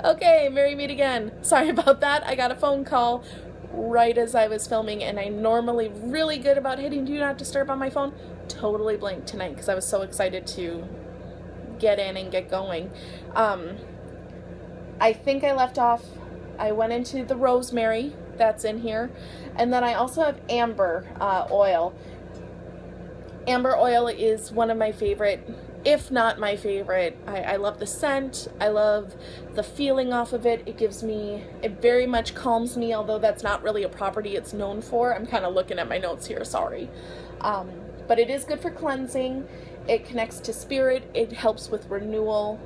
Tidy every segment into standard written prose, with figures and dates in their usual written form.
Okay, Merry meet again. Sorry about that. I got a phone call right as I was filming, and I'm normally really good about hitting do not disturb on my phone. Totally blanked tonight because I was so excited to get in and get going. I think I left off, I went into the rosemary that's in here, and then I also have amber oil. Amber oil is one of my favorite, if not my favorite. I love the scent. I love the feeling off of it. It gives me, it very much calms me, although that's not really a property it's known for. I'm kind of looking at my notes here, sorry. But it is good for cleansing. It connects to spirit. It helps with renewal.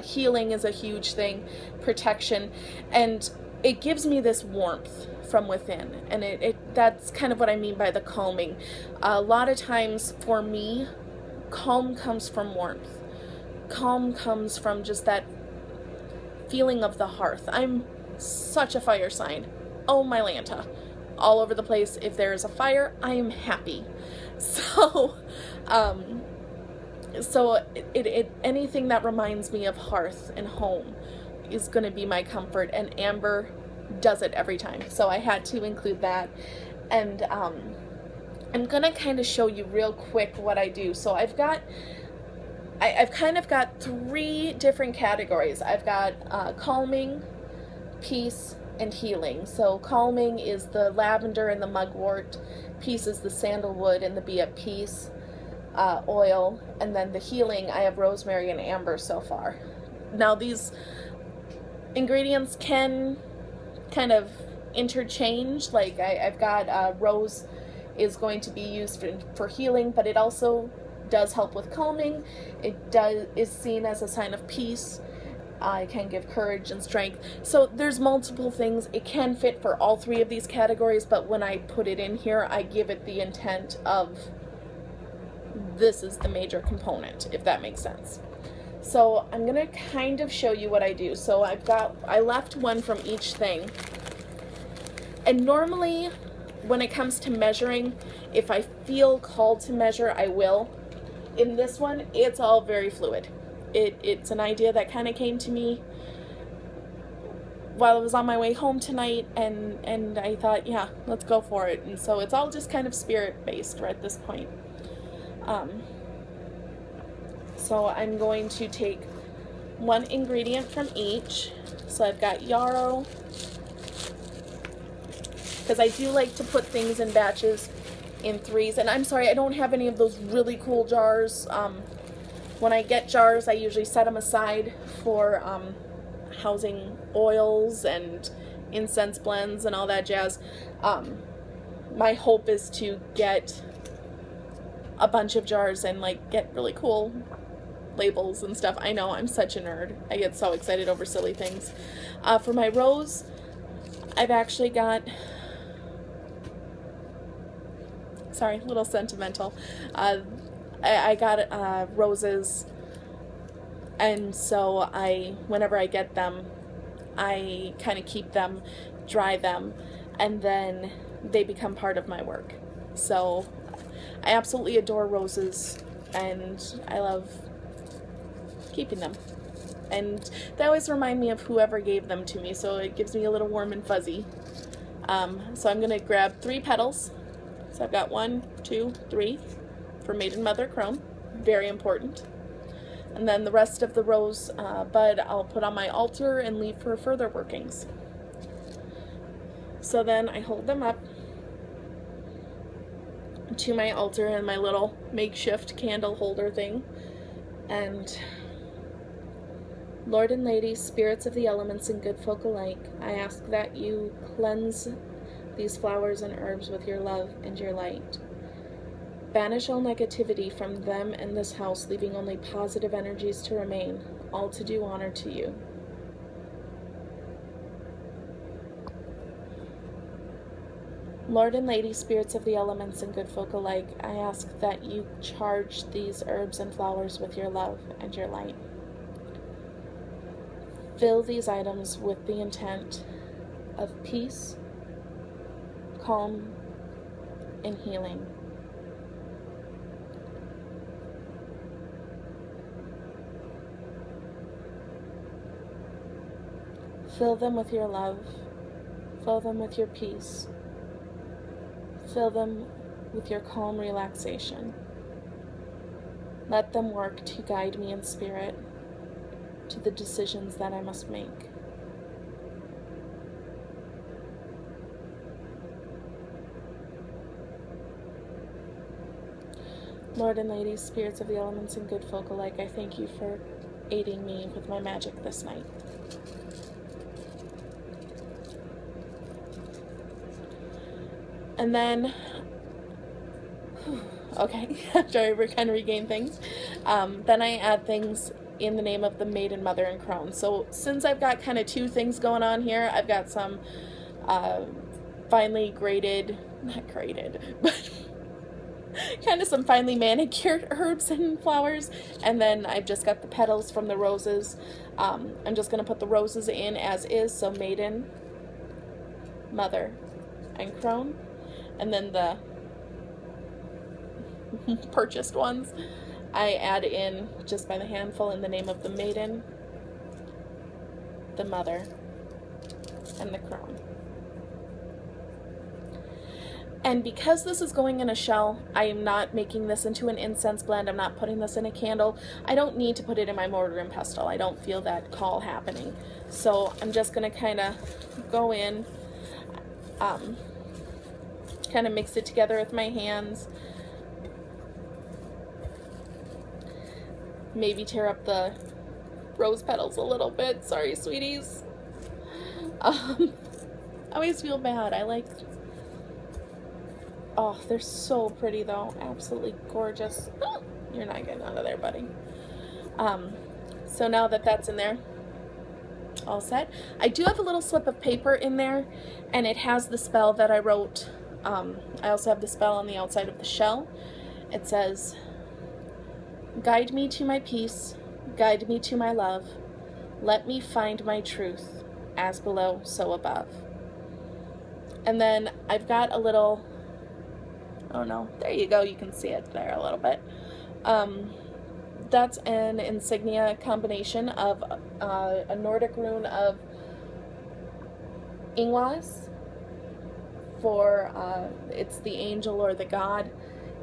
Healing is a huge thing. Protection. And it gives me this warmth from within, and that's kind of what I mean by the calming. A lot of times for me, calm comes from warmth. Calm comes from just that feeling of the hearth. I'm such a fire sign. Oh my Lanta. All over the place. If there is a fire, I am happy. So anything that reminds me of hearth and home is going to be my comfort, and amber does it every time. So I had to include that. And I'm gonna kind of show you real quick what I do. So I've kind of got three different categories. I've got calming, peace, and healing. So calming is the lavender and the mugwort, peace is the sandalwood and the be at peace oil, and then the healing, I have rosemary and amber so far. Now these ingredients can kind of interchange. Like I've got rose is going to be used for healing, but it also does help with calming. It is seen as a sign of peace. It can give courage and strength. So there's multiple things. It can fit for all three of these categories, but when I put it in here, I give it the intent of this is the major component, if that makes sense. So I'm gonna kind of show you what I do. So I left one from each thing. And normally when it comes to measuring, if I feel called to measure, I will. In this one, it's all very fluid. It's an idea that kind of came to me while I was on my way home tonight, and I thought, yeah, let's go for it. And so it's all just kind of spirit-based right at this point. So I'm going to take one ingredient from each. So I've got yarrow, because I do like to put things in batches in threes. And I'm sorry, I don't have any of those really cool jars. When I get jars, I usually set them aside for housing oils and incense blends and all that jazz. My hope is to get a bunch of jars and like get really cool labels and stuff. I know, I'm such a nerd. I get so excited over silly things. For my rose, I've actually got, sorry, a little sentimental. I got roses, and so whenever I get them, I kind of keep them, dry them, and then they become part of my work. So I absolutely adore roses, and I love keeping them. And they always remind me of whoever gave them to me, so it gives me a little warm and fuzzy. So I'm going to grab 3 petals. So I've got 1, 2, 3 for Maiden Mother Crone, very important. And then the rest of the rose bud I'll put on my altar and leave for further workings. So then I hold them up to my altar and my little makeshift candle holder thing. And Lord and Lady, spirits of the elements and good folk alike, I ask that you cleanse these flowers and herbs with your love and your light. Banish all negativity from them and this house, leaving only positive energies to remain, all to do honor to you. Lord and Lady, spirits of the elements and good folk alike, I ask that you charge these herbs and flowers with your love and your light. Fill these items with the intent of peace, calm, and healing. Fill them with your love. Fill them with your peace. Fill them with your calm relaxation. Let them work to guide me in spirit to the decisions that I must make. Lord and ladies, spirits of the elements and good folk alike, I thank you for aiding me with my magic this night. And then, okay, after I kind of regain things, then I add things in the name of the Maiden, Mother, and Crone. So since I've got kind of two things going on here, I've got some finely graded, not graded, but kind of some finely manicured herbs and flowers, and then I've just got the petals from the roses. I'm just going to put the roses in as is, so Maiden, Mother, and Crone, and then the purchased ones I add in just by the handful in the name of the Maiden, the Mother, and the Crone. And because this is going in a shell, I am not making this into an incense blend. I'm not putting this in a candle. I don't need to put it in my mortar and pestle. I don't feel that call happening. So I'm just going to kind of go in, kind of mix it together with my hands. Maybe tear up the rose petals a little bit. Sorry, sweeties. I always feel bad. Oh, they're so pretty though. Absolutely gorgeous. Oh, you're not getting out of there, buddy. So now that that's in there, all set. I do have a little slip of paper in there, and it has the spell that I wrote. I also have the spell on the outside of the shell. It says, "Guide me to my peace, guide me to my love. Let me find my truth, as below, so above." And then I've got a little, oh no, there you go, you can see it there a little bit. That's an insignia combination of a Nordic rune of Ingwas. For it's the angel or the god.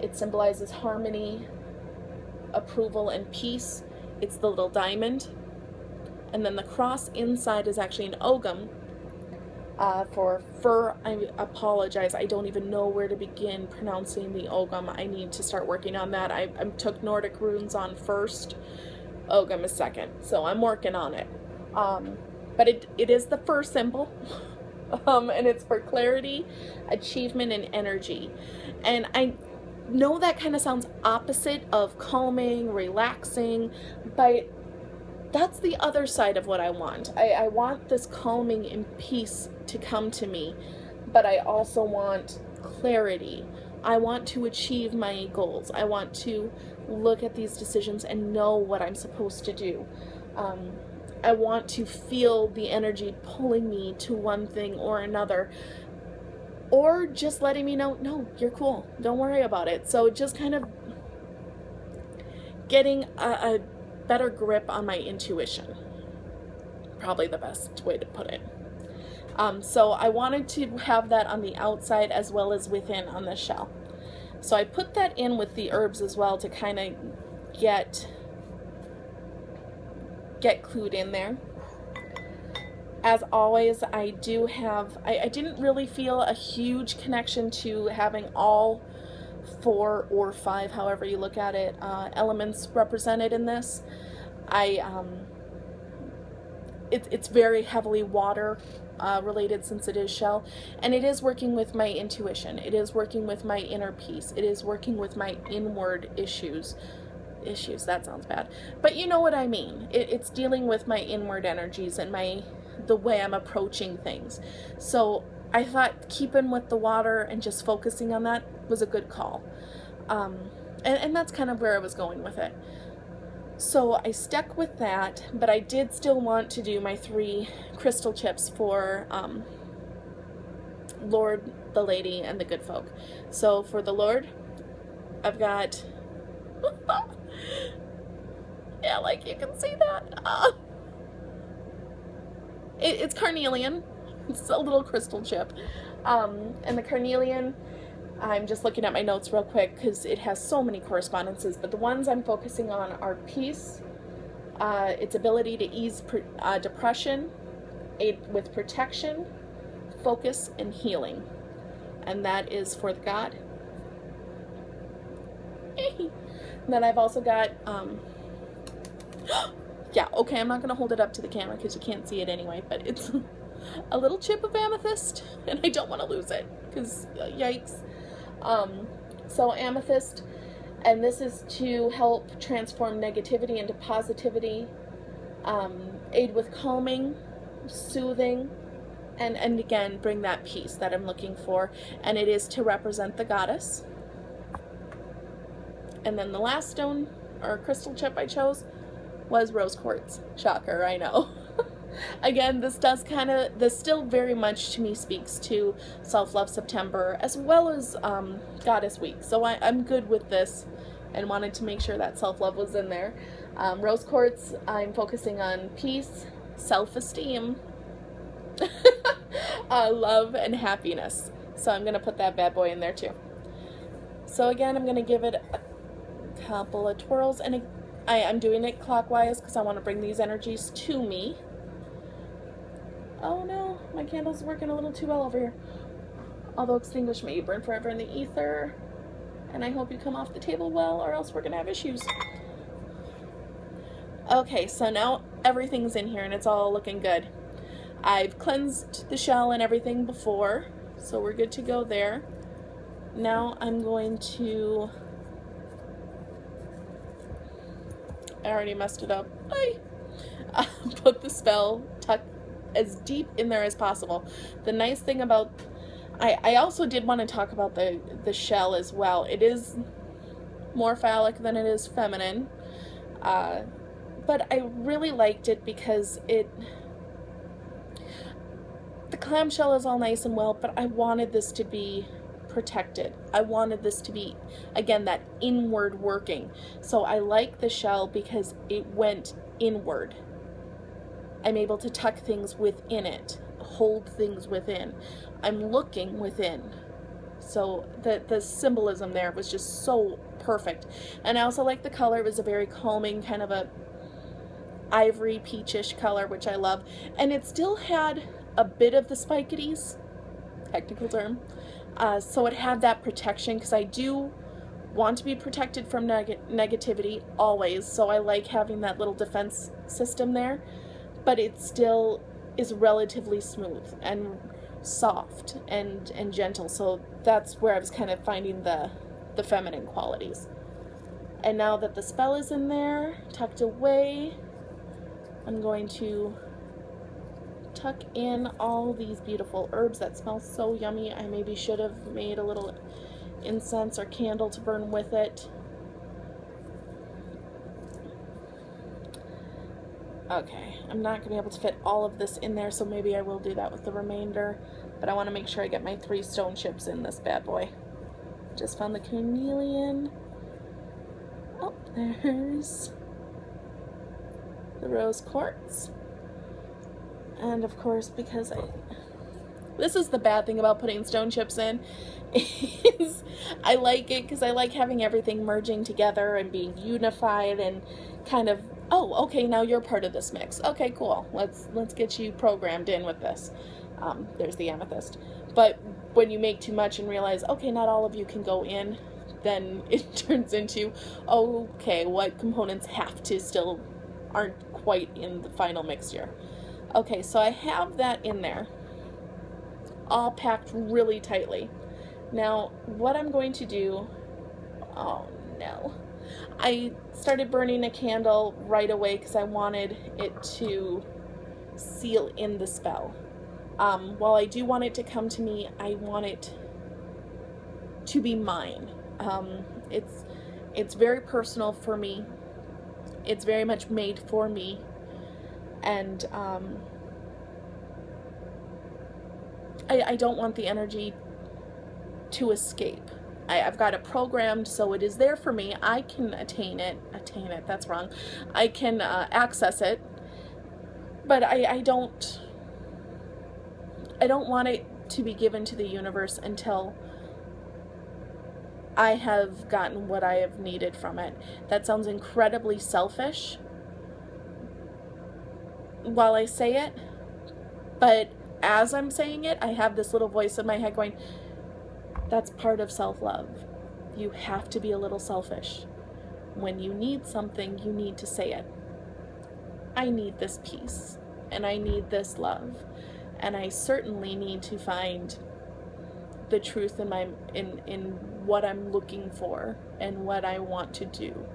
It symbolizes harmony, approval, and peace. It's the little diamond. And then the cross inside is actually an ogam. For fur, I apologize, I don't even know where to begin pronouncing the ogam. I need to start working on that. I took Nordic runes on first, ogam is second, so I'm working on it. But it is the fur symbol, and it's for clarity, achievement, and energy. And I know that kind of sounds opposite of calming, relaxing, but that's the other side of what I want. I want this calming and peace to come to me, but I also want clarity. I want to achieve my goals. I want to look at these decisions and know what I'm supposed to do. I want to feel the energy pulling me to one thing or another, or just letting me know, no, you're cool, don't worry about it. So just kind of getting a better grip on my intuition, probably the best way to put it. So I wanted to have that on the outside as well as within on the shell. So I put that in with the herbs as well to kind of get clued in there. As always, I do have, I didn't really feel a huge connection to having all 4 or 5, however you look at it, elements represented in this. It's very heavily water related since it is shell, and it is working with my intuition. It is working with my inner peace. It is working with my inward issues, that sounds bad, but you know what I mean. It's dealing with my inward energies and the way I'm approaching things. So I thought keeping with the water and just focusing on that was a good call. And that's kind of where I was going with it. So I stuck with that, but I did still want to do my 3 crystal chips for Lord, the Lady, and the Good Folk. So for the Lord, I've got, yeah, like you can see that. It's carnelian. It's a little crystal chip. And the carnelian, I'm just looking at my notes real quick because it has so many correspondences, but the ones I'm focusing on are peace, its ability to ease depression, aid with protection, focus, and healing. And that is for the God. And then I've also got, yeah, okay, I'm not going to hold it up to the camera because you can't see it anyway, but it's a little chip of amethyst, and I don't want to lose it because yikes. So amethyst, and this is to help transform negativity into positivity, aid with calming, soothing, and again, bring that peace that I'm looking for, and it is to represent the goddess. And then the last stone, or crystal chip I chose, was rose quartz. Shocker, I know. Again, this still very much to me speaks to Self-Love September, as well as Goddess Week. So I'm good with this, and wanted to make sure that self-love was in there. Rose quartz, I'm focusing on peace, self-esteem, love, and happiness. So I'm going to put that bad boy in there too. So again, I'm going to give it a couple of twirls, and I'm doing it clockwise because I want to bring these energies to me. Oh no, my candle's working a little too well over here. Although extinguish me, burn forever in the ether. And I hope you come off the table well, or else we're gonna have issues. Okay, so now everything's in here and it's all looking good. I've cleansed the shell and everything before, so we're good to go there. Now I'm going to, I already messed it up. Put the spell, tuck as deep in there as possible. The nice thing about, I also did want to talk about the shell as well. It is more phallic than it is feminine, but I really liked it because the clamshell is all nice and well, but I wanted this to be protected. I wanted this to be, again, that inward working. So I like the shell because it went inward. I'm able to tuck things within it, hold things within. I'm looking within. So the symbolism there was just so perfect. And I also like the color. It was a very calming kind of a ivory peachish color, which I love. And it still had a bit of the spikities, technical term. So it had that protection, because I do want to be protected from negativity always. So I like having that little defense system there. But it still is relatively smooth and soft and gentle. So that's where I was kind of finding the feminine qualities. And now that the spell is in there, tucked away, I'm going to tuck in all these beautiful herbs that smell so yummy. I maybe should have made a little incense or candle to burn with it. Okay, I'm not going to be able to fit all of this in there, so maybe I will do that with the remainder. But I want to make sure I get my 3 stone chips in this bad boy. Just found the carnelian. Oh, there's the rose quartz. And of course, because this is the bad thing about putting stone chips in, is I like it because I like having everything merging together and being unified and kind of, oh, okay, now you're part of this mix. Okay, cool. Let's get you programmed in with this. There's the amethyst. But when you make too much and realize, okay, not all of you can go in, then it turns into, oh, okay, what components have to still aren't quite in the final mixture. Okay, so I have that in there, all packed really tightly. Now, what I'm going to do, oh no, I started burning a candle right away because I wanted it to seal in the spell. While I do want it to come to me, I want it to be mine. It's very personal for me. It's very much made for me. And I don't want the energy to escape. I've got it programmed so it is there for me. I can attain it, that's wrong. I can access it, but I don't I don't want it to be given to the universe until I have gotten what I have needed from it. That sounds incredibly selfish while I say it, but as I'm saying it, I have this little voice in my head going, that's part of self-love. You have to be a little selfish. When you need something, you need to say it. I need this peace, and I need this love, and I certainly need to find the truth in what I'm looking for and what I want to do.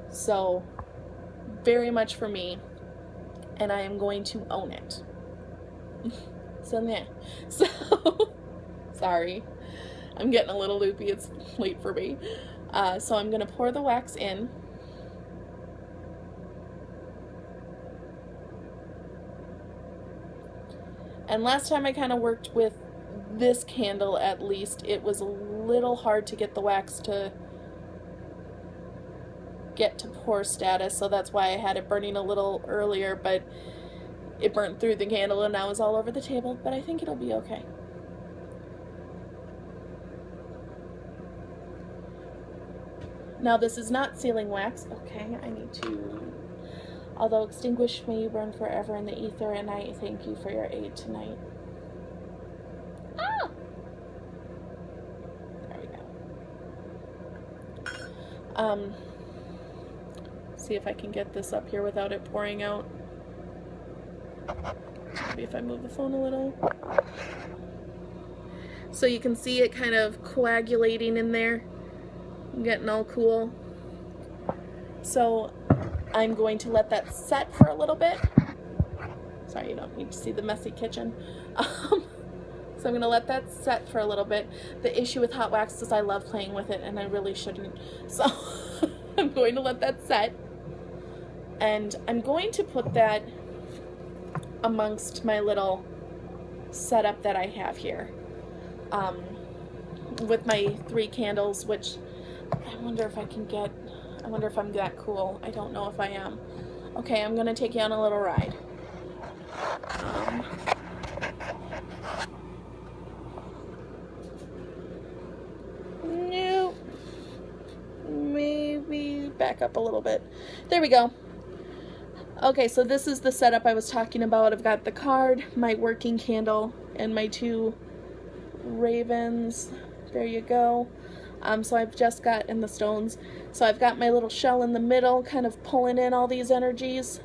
So, very much for me, and I am going to own it. So, yeah. So, sorry. I'm getting a little loopy. It's late for me. So I'm going to pour the wax in. And last time I kind of worked with this candle, at least, it was a little hard to get the wax to get to pour status, so that's why I had it burning a little earlier, but it burnt through the candle and now it's all over the table, but I think it'll be okay. Now this is not sealing wax. Okay, I need to... Although extinguished, may you burn forever in the ether, and I thank you for your aid tonight. Ah! There we go. See if I can get this up here without it pouring out. Maybe if I move the phone a little. So you can see it kind of coagulating in there. Getting all cool. So I'm going to let that set for a little bit. Sorry, you don't need to see the messy kitchen. So I'm going to let that set for a little bit. The issue with hot wax is I love playing with it and I really shouldn't. So I'm going to let that set. And I'm going to put that amongst my little setup that I have here. With my 3 candles, which I wonder if I can get, I wonder if I'm that cool. I don't know if I am. Okay, I'm gonna take you on a little ride. Nope. Maybe back up a little bit. There we go. Okay, so this is the setup I was talking about. I've got the card, my working candle, and my 2 ravens. There you go. So I've just got in the stones. So I've got my little shell in the middle, kind of pulling in all these energies.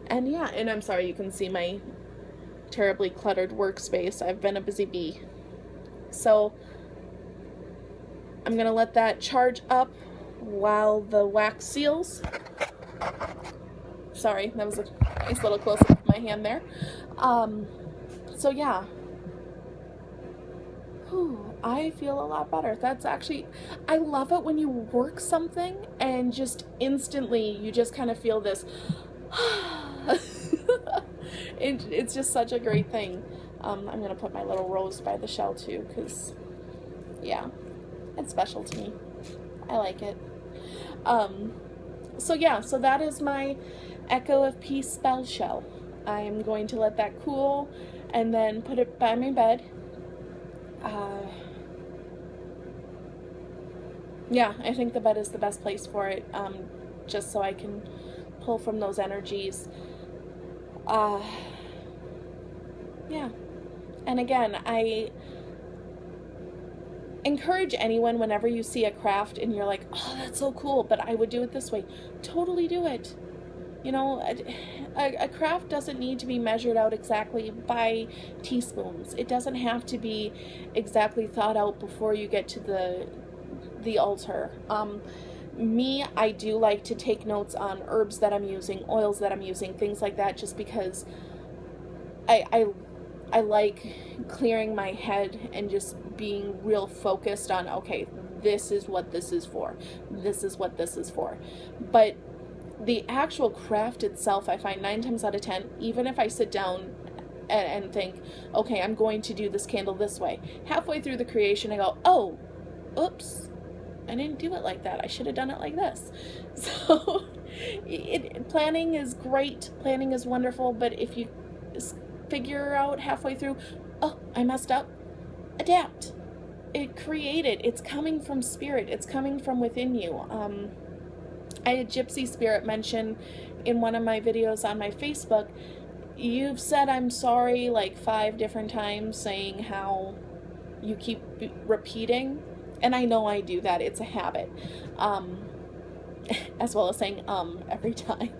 And yeah, and I'm sorry, you can see my terribly cluttered workspace. I've been a busy bee. So I'm gonna let that charge up while the wax seals. Sorry, that was a nice little close-up of my hand there. So yeah. Whew, I feel a lot better. That's actually, I love it when you work something and just instantly you just kind of feel this. It's just such a great thing. I'm going to put my little rose by the shell too because, yeah, it's special to me. I like it. So yeah, so that is my Echo of Peace spell shell. I'm going to let that cool and then put it by my bed. Yeah, I think the bed is the best place for it, just so I can pull from those energies. Yeah, and again, I encourage anyone, whenever you see a craft and you're like, oh, that's so cool, but I would do it this way, totally do it. You know, a craft doesn't need to be measured out exactly by teaspoons. It doesn't have to be exactly thought out before you get to the altar. Me, I do like to take notes on herbs that I'm using, oils that I'm using, things like that, just because I like clearing my head and just being real focused on, okay, this is what this is for. This is what this is for. But the actual craft itself, I find 9 times out of 10, even if I sit down and think, okay, I'm going to do this candle this way, halfway through the creation I go, oh, oops, I didn't do it like that. I should have done it like this. So planning is great. Planning is wonderful. But if you figure out halfway through, oh, I messed up, adapt. It's coming from spirit. It's coming from within you. I had Gypsy Spirit mention in one of my videos on my Facebook, you've said I'm sorry like 5 different times, saying how you keep repeating. And I know I do that. It's a habit. As well as saying every time.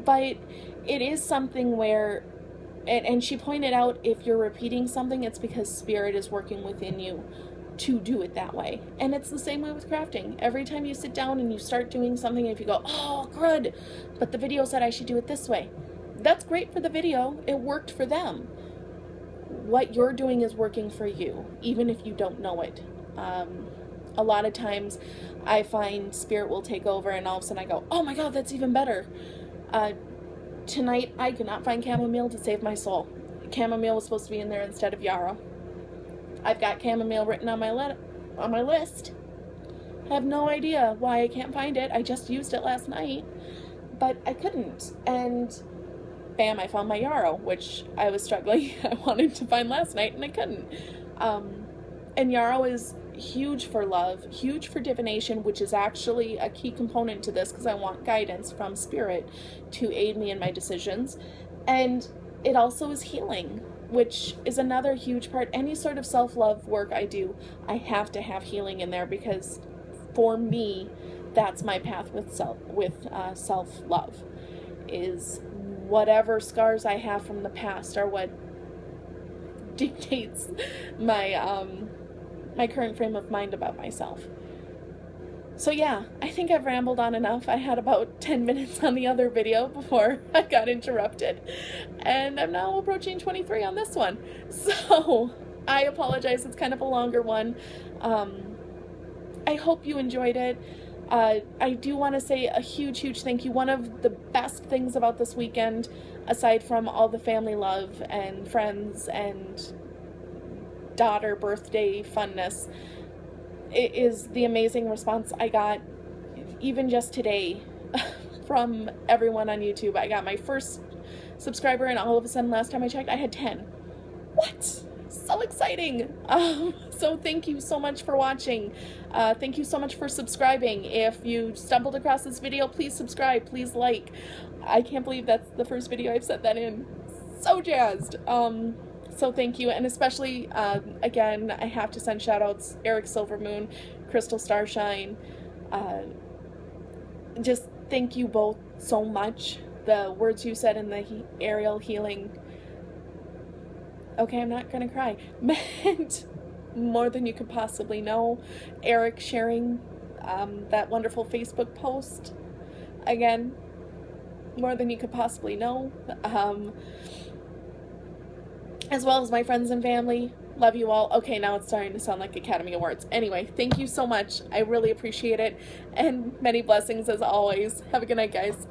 But it is something where, and she pointed out, if you're repeating something, it's because spirit is working within you to do it that way. And it's the same way with crafting. Every time you sit down and you start doing something, if you go, oh, good, but the video said I should do it this way. That's great for the video. It worked for them. What you're doing is working for you, even if you don't know it. A lot of times I find spirit will take over and all of a sudden I go, oh my God, that's even better. Tonight I could not find chamomile to save my soul. Chamomile was supposed to be in there instead of yarrow. I've got chamomile written on my list. I have no idea why I can't find it. I just used it last night, but I couldn't. And bam, I found my yarrow, which I was struggling. I wanted to find last night and I couldn't. And yarrow is huge for love, huge for divination, which is actually a key component to this because I want guidance from spirit to aid me in my decisions. And it also is healing, which is another huge part. Any sort of self-love work I do, I have to have healing in there because for me, that's my path with self-love, is whatever scars I have from the past are what dictates my my current frame of mind about myself. So yeah, I think I've rambled on enough. I had about 10 minutes on the other video before I got interrupted, and I'm now approaching 23 on this one. So I apologize, it's kind of a longer one. I hope you enjoyed it. I do want to say a huge thank you. One of the best things about this weekend, aside from all the family love and friends and daughter birthday funness, it is the amazing response I got even just today from everyone on YouTube. I got my first subscriber and all of a sudden last time I checked I had 10. What? So exciting. So thank you so much for watching. Thank you so much for subscribing. If you stumbled across this video, please subscribe, please like. I can't believe that's the first video I've said that in. So jazzed. So thank you, and especially, again, I have to send shout-outs, Eric Silvermoon, Crystal Starshine. Just thank you both so much. The words you said in the aerial healing, okay, I'm not gonna cry, meant more than you could possibly know. Eric sharing that wonderful Facebook post, again, more than you could possibly know. As well as my friends and family. Love you all. Okay, now it's starting to sound like Academy Awards. Anyway, thank you so much. I really appreciate it. And many blessings as always. Have a good night, guys.